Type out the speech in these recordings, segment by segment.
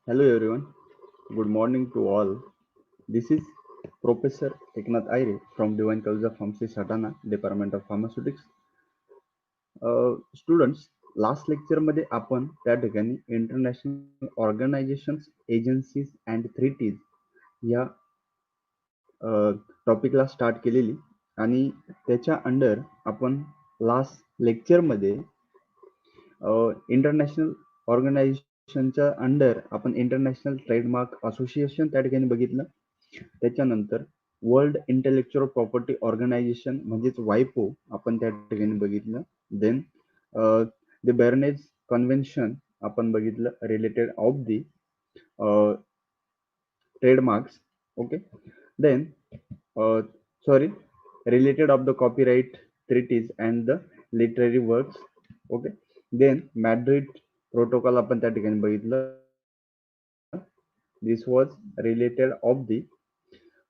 Hello everyone, good morning to all. This is Professor Eknath Aire from Divine College of Pharmacy, Satana, Department of Pharmaceutics. Students, last लेक्चरमध्ये आपण त्या ठिकाणी international organisations, agencies and थ्रिटीज या टॉपिकला start केलेली आणि त्याच्या under आपण last लेक्चरमध्ये इंटरनॅशनल ऑर्गनायझेशनच्या अंडर आपण इंटरनॅशनल ट्रेडमार्क असोसिएशन त्या ठिकाणी बघितलं. त्याच्यानंतर वर्ल्ड इंटेलेक्च्युअल प्रॉपर्टी ऑर्गनायझेशन म्हणजेच वायपो आपण त्या ठिकाणी बघितलं. देन द बेर्नेज कन्व्हेन्शन आपण बघितलं related of the trademarks. Okay, then sorry, related of the copyright treaties and the literary works. Okay, then Madrid protocol आपण त्या ठिकाणी बघितलं. This was related of the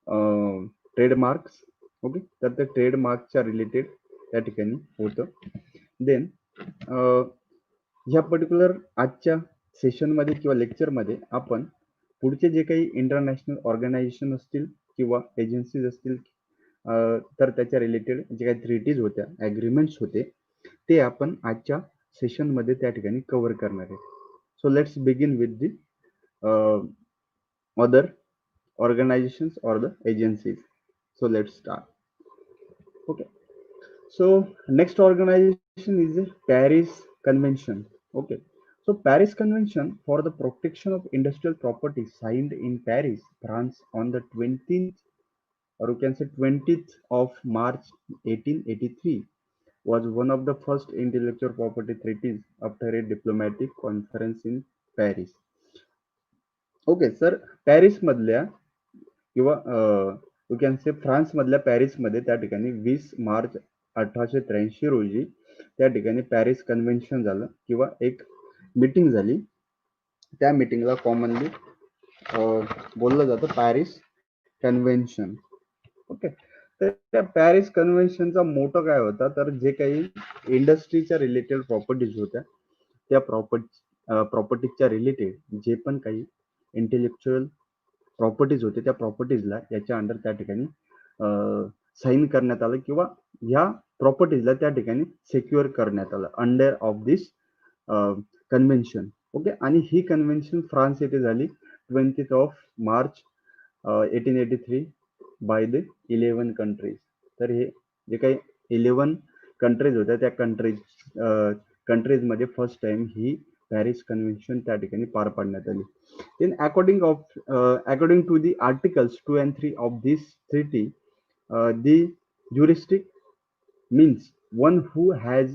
trademarks. Okay, तर त्या ट्रेडमार्कच्या रिलेटेड त्या ठिकाणी होतं. देन ह्या पर्टिक्युलर आजच्या सेशनमध्ये किंवा लेक्चरमध्ये आपण पुढचे जे काही इंटरनॅशनल ऑर्गनायझेशन असतील किंवा एजन्सीज असतील तर त्याच्या रिलेटेड जे काही ट्रीटीज होत्या, ॲग्रीमेंट्स होते, ते आपण आजच्या सेशनमध्ये त्या ठिकाणी कव्हर करणार आहे. So let's begin with the other organizations or the agencies. So let's start. Okay, so next organization is the Paris Convention. Okay, so Paris Convention for the protection of industrial property signed in Paris, France on the 20th, or you can say 20th of March 1883, was one of the first intellectual property treaties after a diplomatic conference in Paris. Okay sir, Paris मधल्या किंवा you can say France मधल्या Paris मध्ये त्या ठिकाणी 20 मार्च 1883 रोजी त्या ठिकाणी Paris convention झालं किंवा एक मीटिंग झाली. त्या मीटिंगला कॉमनली बोललं जातं पॅरिस कन्व्हेन्शन. ओके, तर त्या पॅरिस कन्व्हेन्शनचा मोटो काय होता, तर जे काही इंडस्ट्रीच्या रिलेटेड प्रॉपर्टीज होत्या त्या प्रॉपर्टीजच्या रिलेटेड जे पण काही इंटेलेक्च्युअल प्रॉपर्टीज होते त्या प्रॉपर्टीजला याच्या अंडर त्या ठिकाणी साईन करण्यात आलं किंवा ह्या प्रॉपर्टीजला त्या ठिकाणी सिक्युअर करण्यात आलं under of this convention. Okay, आणि ही कन्व्हेन्शन फ्रान्स येथे झाली 20th of March 1883 by the 11 countries. तर हे जे काही 11 कंट्रीज होत्या त्या कंट्रीजमध्ये फर्स्ट टाइम ही पॅरिस कन्व्हेन्शन त्या ठिकाणी पार पाडण्यात आली. In according to the articles 2 and 3 of this treaty, the juristic means one who has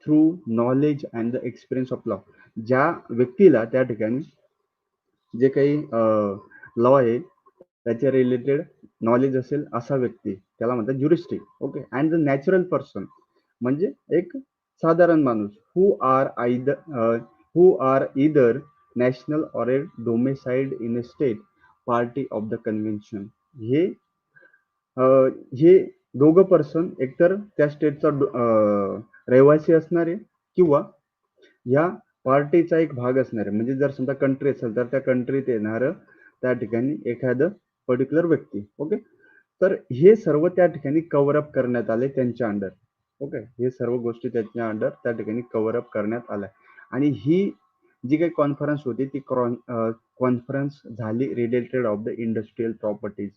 through knowledge and the experience of law. ज्या व्यक्तीला त्या ठिकाणी जे काही लॉ आहे त्याच्या रिलेटेड नॉलेज असेल असा व्यक्ती त्याला म्हणतात juristic. Okay, and the natural person म्हणजे एक साधारण माणूस who are either national or a domiciled in a state party of the convention. हे दोघं पर्सन एकतर त्या स्टेटचा रहिवासी असणारे किंवा या पार्टीचा एक भाग असणार आहे. म्हणजे जर समजा कंट्री असेल तर त्या कंट्रीत येणार त्या ठिकाणी एखादं पर्टिक्युलर व्यक्ती. ओके, तर हे सर्व त्या ठिकाणी कव्हर अप करण्यात आले त्यांच्या अंडर. ओके, हे सर्व गोष्टी त्याच्या अंडर त्या ठिकाणी कव्हर अप करण्यात आल्या. आणि ही जी काही कॉन्फरन्स होती ती कॉन्फरन्स झाली related of the industrial properties.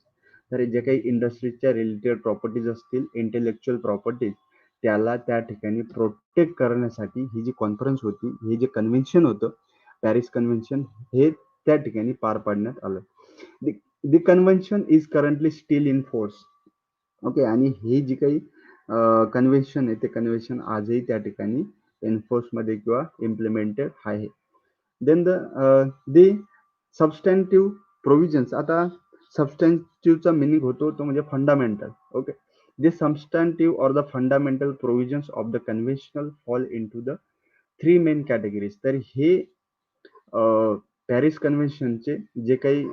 तर जे काही इंडस्ट्रीजच्या रिलेटेड प्रॉपर्टीज असतील, इंटेलेक्च्युअल प्रॉपर्टीज, त्याला त्या ठिकाणी प्रोटेक्ट करण्यासाठी ही जी कॉन्फरन्स होती, हे जे कन्व्हेन्शन होतं पॅरिस कन्व्हेन्शन, हे त्या ठिकाणी पार पाडण्यात आलं. The convention is currently steel in force. Okay, आणि ही जी काही कन्व्हेन्शन आहे ते कन्व्हेन्शन आजही त्या ठिकाणी एनफोर्स मध्ये किंवा इम्प्लिमेंटेड आहे. Then the substantive provisions. आता सबस्टॅन्टिव्हचा मिनिंग होतो तो म्हणजे fundamental. Okay, the substantive or the fundamental provisions of the conventional fall into the three main categories. तर हे पॅरिस कन्व्हेन्शनचे जे काही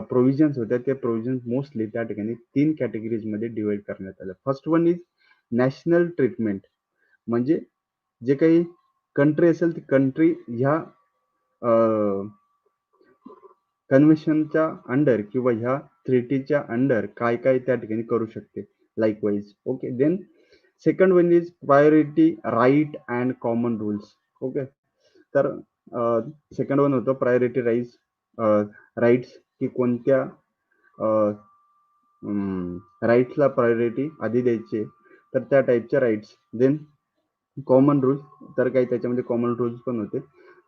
प्रोव्हिजन्स होत्या ते प्रोव्हिजन्स मोस्टली त्या ठिकाणी 3 कॅटेगरीज मध्ये डिवाइड करण्यात आलं. First one is national treatment. म्हणजे जे काही कंट्री असेल ती कंट्री ह्या कन्व्हेन्शनच्या अंडर किंवा ह्या ट्रिटीच्या अंडर काय काय त्या ठिकाणी करू शकते likewise. Okay, then second one is priority right and common rules. Okay, तर सेकंड वन होतं प्रायोरिटी राईट्स, की कोणत्या राईट्सला प्रायोरिटी आधी द्यायची, तर त्या टाईपचे राईट्स. देन कॉमन रूल्स, तर काही त्याच्यामध्ये कॉमन रूल्स पण होते.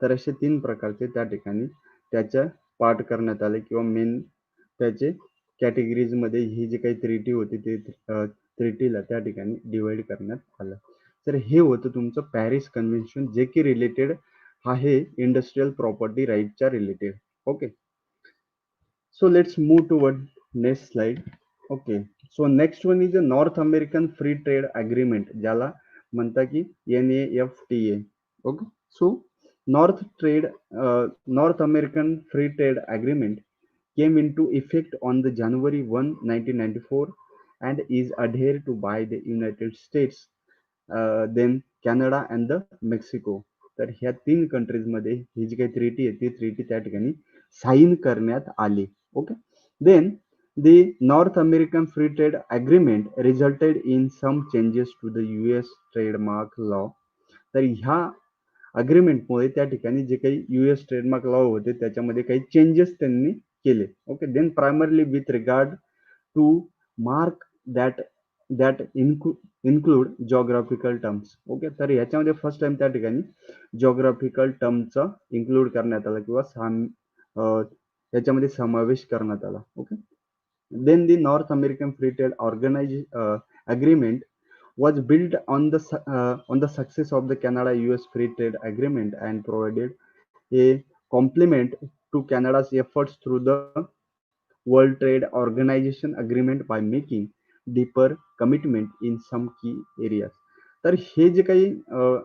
तर असे 3 प्रकारचे त्या ठिकाणी त्याच्या पार्ट करण्यात आले किंवा मेन त्याचे कॅटेगरीजमध्ये ही जी काही ट्रिटी होती ते ट्रिटीला त्या ठिकाणी डिवाइड करण्यात आलं. तर हे होतं तुमचं पॅरिस कन्व्हेन्शन, जे की रिलेटेड आहे इंडस्ट्रियल प्रॉपर्टी राईटच्या related. Okay, so let's move toward next slide. Okay, so next one is a North American Free Trade Agreement, ज्याला म्हणता की NAFTA. Okay, so North American Free Trade Agreement came into effect on the January 1, 1994 and is adhered to by the United States, then Canada and the Mexico. तर ह्या 3 कंट्रीजमध्ये ही जी काही treaty आहे ती treaty त्या ठिकाणी साईन करण्यात आली. Okay, then the North American Free Trade Agreement resulted in some changes to the US trademark law. तर ह्या अग्रीमेंटमुळे त्या ठिकाणी जे काही US ट्रेडमार्क लॉ होते त्याच्यामध्ये काही चेंजेस त्यांनी केले. Okay, then primarily with regard to mark that that include geographical terms. Okay, तर ह्याच्यामध्ये फर्स्ट टाइम त्या ठिकाणी जॉग्राफिकल टर्मचा इन्क्लूड करण्यात आला किंवा त्याच्यामध्ये समावेश करण्यात आला. Okay, then the North American Free Trade Agreement was built on the success of the Canada-US Free Trade Agreement and provided a complement to Canada's efforts through the World Trade Organization agreement by making deeper commitment in some key areas. तर हे जे काही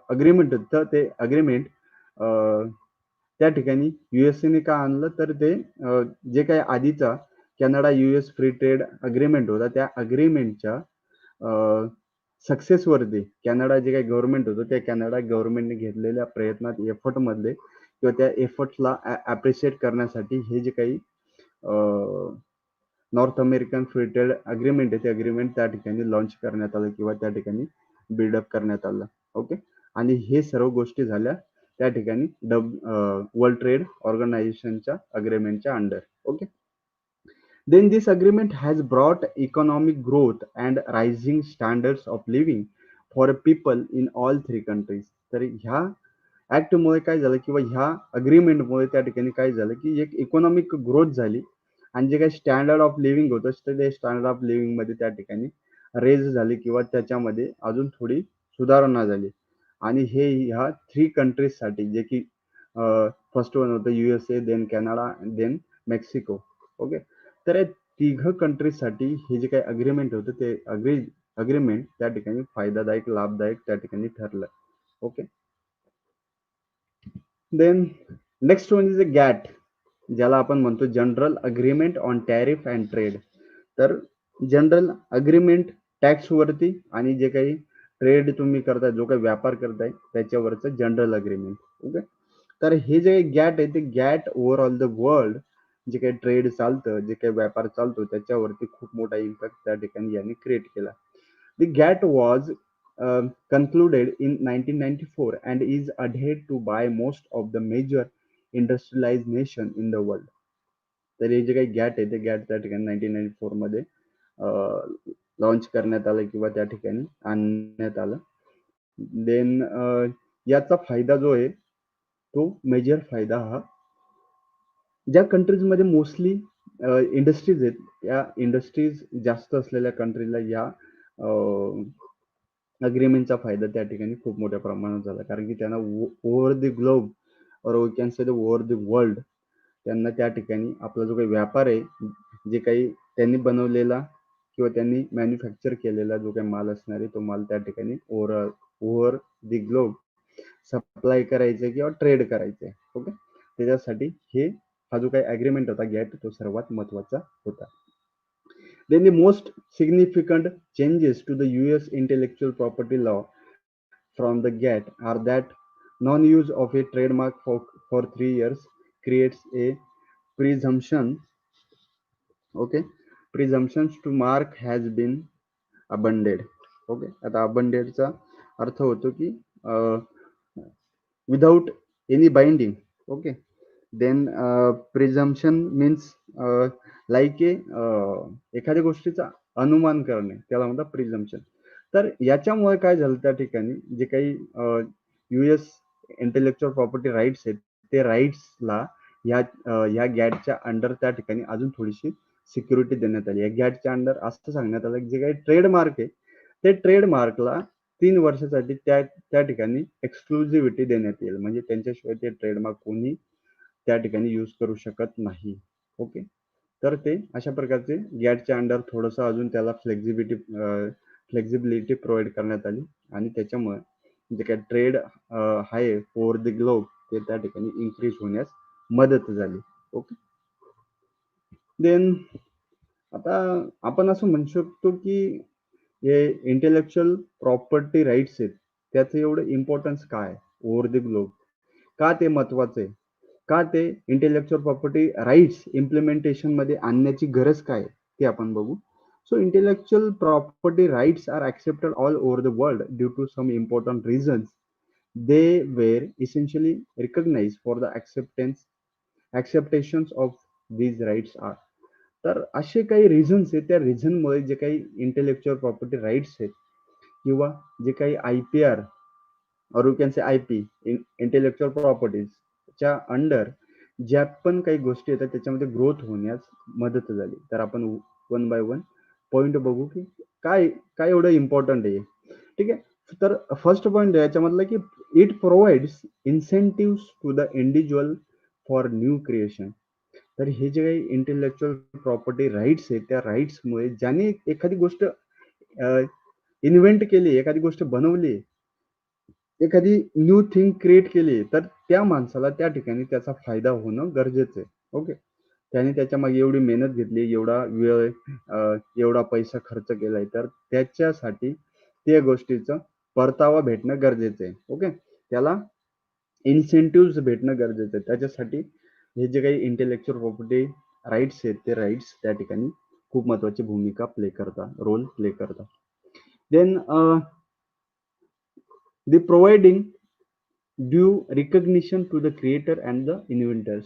agreement होतं ते agreement त्या ठिकाणी युएसएने का आणलं, तर ते जे काही आधीचा Canada US free trade agreement होता त्या अग्रीमेंटच्या सक्सेसवरती कॅनडा जे काही गव्हर्नमेंट होतं त्या कॅनडा गव्हर्नमेंटने घेतलेल्या प्रयत्नात एफर्टमधले किंवा त्या एफर्ट्सला ॲप्रिशिएट करण्यासाठी हे जे काही north American free trade agreement आहे ते अग्रीमेंट त्या ठिकाणी लॉन्च करण्यात आलं किंवा त्या ठिकाणी बिल्डअप करण्यात आलं. ओके, आणि हे सर्व गोष्टी झाल्या त्या ठिकाणी वर्ल्ड ट्रेड ऑर्गनायझेशनच्या अग्रीमेंटच्या under. Okay, then this agreement has brought economic growth and rising standards of living for people in all 3 countries. तर ह्या ऍक्टमुळे काय झालं किंवा ह्या अग्रीमेंटमुळे त्या ठिकाणी काय झालं की एक इकॉनॉमिक ग्रोथ झाली आणि जे काही स्टँडर्ड ऑफ लिव्हिंग होतं ते स्टँडर्ड ऑफ लिव्हिंग मध्ये त्या ठिकाणी रेज झाली किंवा त्याच्यामध्ये अजून थोडी सुधारणा झाली. आणि हे ह्या 3 कंट्रीजसाठी जे की फर्स्ट वन होतं USA, then Canada, then Mexico. Okay, तर या 3 कंट्रीजसाठी हे जे काही अग्रीमेंट होतं ते अग्रीमेंट त्या ठिकाणी फायदादायक लाभदायक त्या ठिकाणी ठरलं. Okay, then next one is a GATT, ज्याला आपण म्हणतो general agreement on tariff and trade. तर जनरल अग्रीमेंट टॅक्सवरती आणि जे काही ट्रेड तुम्ही करताय, जो काही व्यापार करताय त्याच्यावरचं जनरल अग्रीमेंट. ओके, तर हे जे गॅट आहे ते गॅट ओव्हरऑल द वर्ल्ड जे काही ट्रेड चालतं, जे काही व्यापार चालतो त्याच्यावरती खूप मोठा इम्पॅक्ट त्या ठिकाणी यांनी क्रिएट केला. The GATT was concluded in 1994 and is adhered to by most of the major industrialized nation in the world. तर हे जे काही गॅट आहे ते गॅट त्या ठिकाणी 1994 मध्ये लॉन्च करण्यात आलं किंवा त्या ठिकाणी आणण्यात आलं. देन याचा फायदा जो आहे तो मेजर फायदा हा ज्या कंट्रीजमध्ये मोस्टली इंडस्ट्रीज आहेत त्या इंडस्ट्रीज जास्त असलेल्या कंट्रीला या अग्रीमेंटचा फायदा त्या ठिकाणी खूप मोठ्या प्रमाणात झाला, कारण की त्यांना over the globe or we can say over the world त्यांना त्या ठिकाणी आपला जो काही व्यापार आहे, जे काही त्यांनी बनवलेला किंवा त्यांनी मॅन्युफॅक्चर केलेला जो काही माल असणार आहे तो माल त्या ठिकाणी ओव्हर द ग्लोब सप्लाय करायचं किंवा ट्रेड करायचं. ओके, त्याच्यासाठी हा जो काही अग्रीमेंट होता गॅट तो सर्वात महत्वाचा होता. Then the most significant changes to the US intellectual property law from the GATT are that non-use of a trademark for 3 years creates a presumption, okay, presumptions to mark has been abandoned. Okay, आता अबंडेडचा अर्थ होतो की without any binding. Okay, then presumption means like एखाद्या गोष्टीचा अनुमान करणे, त्याला म्हणतात प्रिझम्पशन. तर याच्यामुळे काय झालं त्या ठिकाणी, जे काही युएस इंटेलेक्च्युअल प्रॉपर्टी राईट्स आहेत, ते राईट्सला ह्या गॅटच्या अंडर त्या ठिकाणी अजून थोडीशी सिक्युरिटी देण्यात आली. या गॅटच्या अंडर असं सांगण्यात आलं की जे काही ट्रेडमार्क आहे, ते ट्रेडमार्कला 3 वर्षासाठी त्या ठिकाणी एक्सक्लुझिव्हिटी देण्यात येईल. म्हणजे त्यांच्याशिवाय ते ट्रेडमार्क कोणी त्या ठिकाणी यूज करू शकत नाही. ओके, तर ते अशा प्रकारचे गॅटच्या अंडर थोडंसं अजून त्याला फ्लेक्झिबिलिटी प्रोव्हाइड करण्यात आली आणि त्याच्यामुळे जे काही ट्रेड आहे ओव्हर द ग्लोब ते त्या ठिकाणी इन्क्रीज होण्यास मदत झाली. ओके, देन आता आपण असं म्हणू शकतो की हे इंटेलेक्च्युअल प्रॉपर्टी राईट्स आहेत, त्याचं एवढं इम्पॉर्टन्स काय ओव्हर द ग्लोब, का ते महत्वाचं आहे, का ते इंटेलेक्च्युअल प्रॉपर्टी राईट्स इम्प्लिमेंटेशन मध्ये आणण्याची गरज काय ते आपण बघू. So intellectual property rights are accepted all over the world due to some important reasons. They were essentially recognise for the acceptations of these rights are. तर असे काही रिझन्स आहेत, त्या रिझनमुळे जे काही इंटेलेक्च्युअल प्रॉपर्टी राईट्स आहेत किंवा जे काही IPR or you can say IP intellectual प्रॉपर्टीजच्या अंडर ज्या पण काही गोष्टी येतात त्याच्यामध्ये ग्रोथ होण्यास मदत झाली. तर आपण वन बाय वन पॉइंट बघू की काय काय एवढं इम्पॉर्टंट आहे. ठीक आहे, तर फर्स्ट पॉइंट याच्यामधलं की it provides incentive to the individual for new creation. तर हे जे काही इंटेलेक्च्युअल प्रॉपर्टी राईट्स आहेत, त्या राईट्समुळे ज्याने एखादी गोष्ट इन्व्हेंट केली, एखादी गोष्ट बनवली, एखादी न्यू थिंग क्रिएट केली, तर त्या माणसाला त्या ठिकाणी त्याचा फायदा होणं गरजेचं आहे. ओके, त्याने त्याच्या मागे एवढी मेहनत घेतली, एवढा वेळ, एवढा पैसा खर्च केलाय, तर त्याच्यासाठी त्या गोष्टीचं परतावा भेटणं गरजेचं आहे. ओके, त्याला इन्सेंटिव्ह भेटणं गरजेचं आहे. त्याच्यासाठी हे जे काही इंटेलेक्च्युअल प्रॉपर्टी राईट्स आहेत, ते राईट्स त्या ठिकाणी खूप महत्वाची भूमिका रोल प्ले करतात. Then the providing due recognition to the creator and the inventors.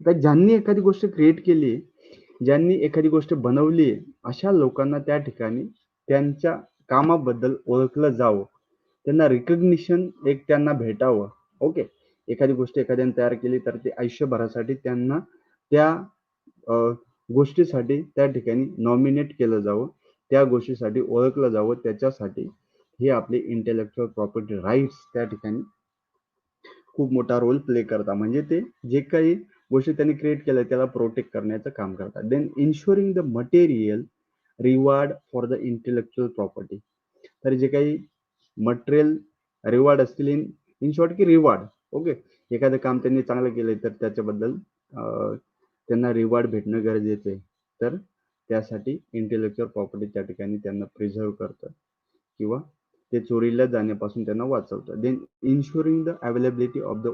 आता ज्यांनी एखादी गोष्ट क्रिएट केली, ज्यांनी एखादी गोष्ट बनवली, अशा लोकांना त्या ठिकाणी त्यांच्या कामाबद्दल ओळखलं जावं, त्यांना रिकग्निशन एक त्यांना भेटावं. ओके, एखादी गोष्ट एखाद्याने तयार केली तर ते आयुष्यभरासाठी त्यांना त्या गोष्टीसाठी त्या ठिकाणी नॉमिनेट केलं जावं, त्या गोष्टीसाठी ओळखलं जावं. त्याच्यासाठी हे आपले इंटेलेक्च्युअल प्रॉपर्टी राईट्स त्या ठिकाणी खूप मोठा रोल प्ले करतात. म्हणजे ते जे काही गोष्टी त्यांनी क्रिएट केल्या त्याला प्रोटेक्ट करण्याचं काम करतात. Then insuring the material reward for the intellectual property. तर जे काही मटेरियल रिवॉर्ड असतील, इन शॉर्ट की रिवॉर्ड. ओके, एखादं काम त्यांनी चांगलं केलंय तर त्याच्याबद्दल त्यांना रिवॉर्ड भेटणं गरजेचं आहे. तर त्यासाठी इंटेलेक्च्युअल प्रॉपर्टी त्या ठिकाणी त्यांना प्रिझर्व करतं किंवा ते चोरीला जाण्यापासून त्यांना वाचवतं. Then insuring the availability of the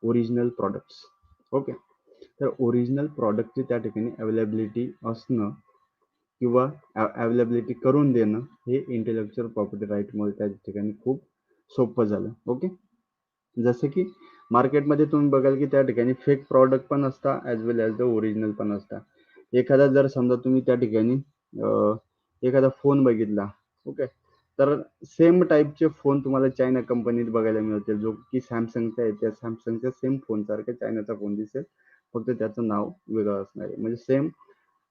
original products. Okay, तर ओरिजिनल प्रॉडक्टची त्या ठिकाणी अवेलेबिलिटी असणं किंवा अवेलेबिलिटी करून देणं हे इंटेलेक्च्युअल प्रॉपर्टी राईटमुळे त्या ठिकाणी खूप सोपं झालं. ओके, जसं की मार्केटमध्ये तुम्ही बघाल की त्या ठिकाणी फेक प्रॉडक्ट पण असतात as well as the original पण असतात. एखादा जर समजा तुम्ही त्या ठिकाणी एखादा फोन बघितला, ओके, तर सेम टाईपचे फोन तुम्हाला चायना कंपनीत बघायला मिळतील, जो की सॅमसंगचा आहे. त्या सॅमसंगच्या सेम फोन सारखा चायनाचा फोन दिसेल, फक्त त्याचं नाव वेगळं असणार आहे. म्हणजे सेम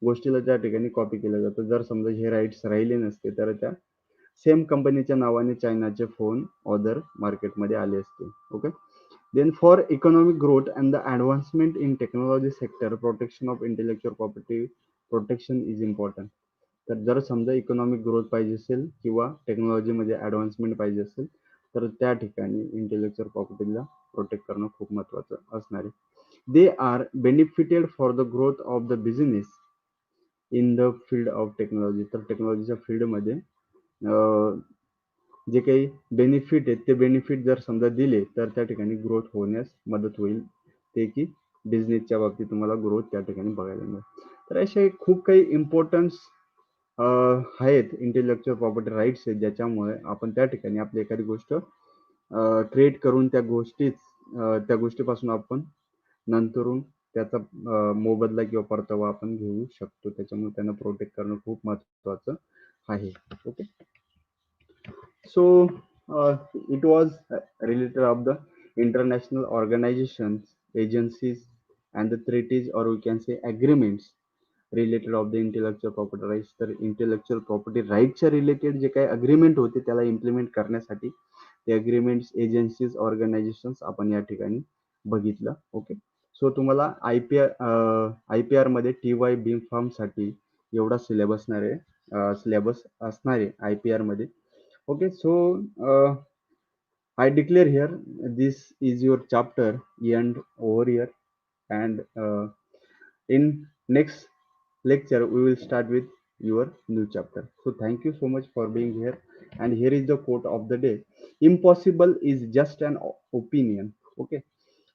गोष्टीला त्या ठिकाणी कॉपी केलं जातं. जर समजा हे राईट्स राहिले नसते तर त्या सेम कंपनीच्या नावाने चायनाचे फोन अदर मार्केटमध्ये आले असते. Okay, then for economic growth and the advancement in technology sector, protection of intellectual property protection is important. तर जर समजा इकॉनॉमिक ग्रोथ पाहिजे असेल किंवा टेक्नॉलॉजीमध्ये ॲडव्हान्समेंट पाहिजे असेल तर त्या ठिकाणी इंटेलेक्च्युअल प्रॉपर्टीला प्रोटेक्ट करणं खूप महत्त्वाचं असणार आहे. They are benefited for the growth of the business in the field of technology. तर टेक्नॉलॉजीच्या फील्डमध्ये जे काही बेनिफिट आहेत ते बेनिफिट जर समजा दिले तर त्या ठिकाणी ग्रोथ होण्यास मदत होईल. ते की बिझनेसच्या बाबतीत तुम्हाला ग्रोथ त्या ठिकाणी बघायला मिळेल. तर असे खूप काही इम्पॉर्टन्स आहेत इंटेलेक्च्युअल प्रॉपर्टी राईट्स आहेत, ज्याच्यामुळे आपण त्या ठिकाणी आपली एखादी गोष्ट क्रिएट करून त्या गोष्टीपासून आपण नंतरून त्याचा मोबदला किंवा परतावा आपण घेऊ शकतो. त्याच्यामुळे त्यांना प्रोटेक्ट करणं खूप महत्वाचं आहे. Okay. So it was related of the international organizations, agencies, and the treaties, or we can say agreements related of the intellectual property rights. तर intellectual property rights च्या रिलेटेड जे काही अग्रीमेंट होते त्याला इम्प्लिमेंट करण्यासाठी ते अग्रीमेंट्स, एजन्सीज, ऑर्गनायझेशन्स आपण या ठिकाणी बघितलं. ओके. सो तुम्हाला आयपीआर मध्ये TY बीम फॉर्म साठी एवढा सिलेबस असणार आहे आयपीआर मध्ये. Okay, so I declare here this is your chapter end over here, and in next lecture we will start with your new chapter. So thank you so much for being here, and here is the quote of the day: impossible is just an opinion. Okay.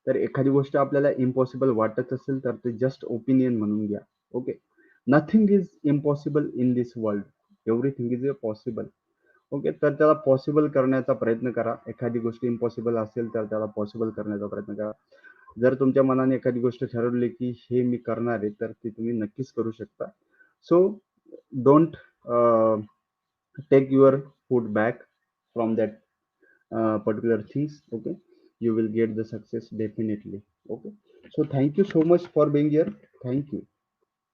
तर एखादी गोष्ट आपल्याला impossible वाटत असेल तर ते just opinion म्हणून घ्या. Okay. Nothing is impossible in this world, everything is possible. Okay. तर त्याला पॉसिबल करण्याचा प्रयत्न करा. एखादी गोष्ट इम्पॉसिबल असेल तर त्याला पॉसिबल करण्याचा प्रयत्न करा. जर तुमच्या मनाने एखादी गोष्ट ठरवली की हे मी करणार आहे, तर ती तुम्ही नक्कीच करू शकता. So don't take your foot back from that particular things. Okay, you will get the success definitely. Okay, so thank you so much for being here. Thank you.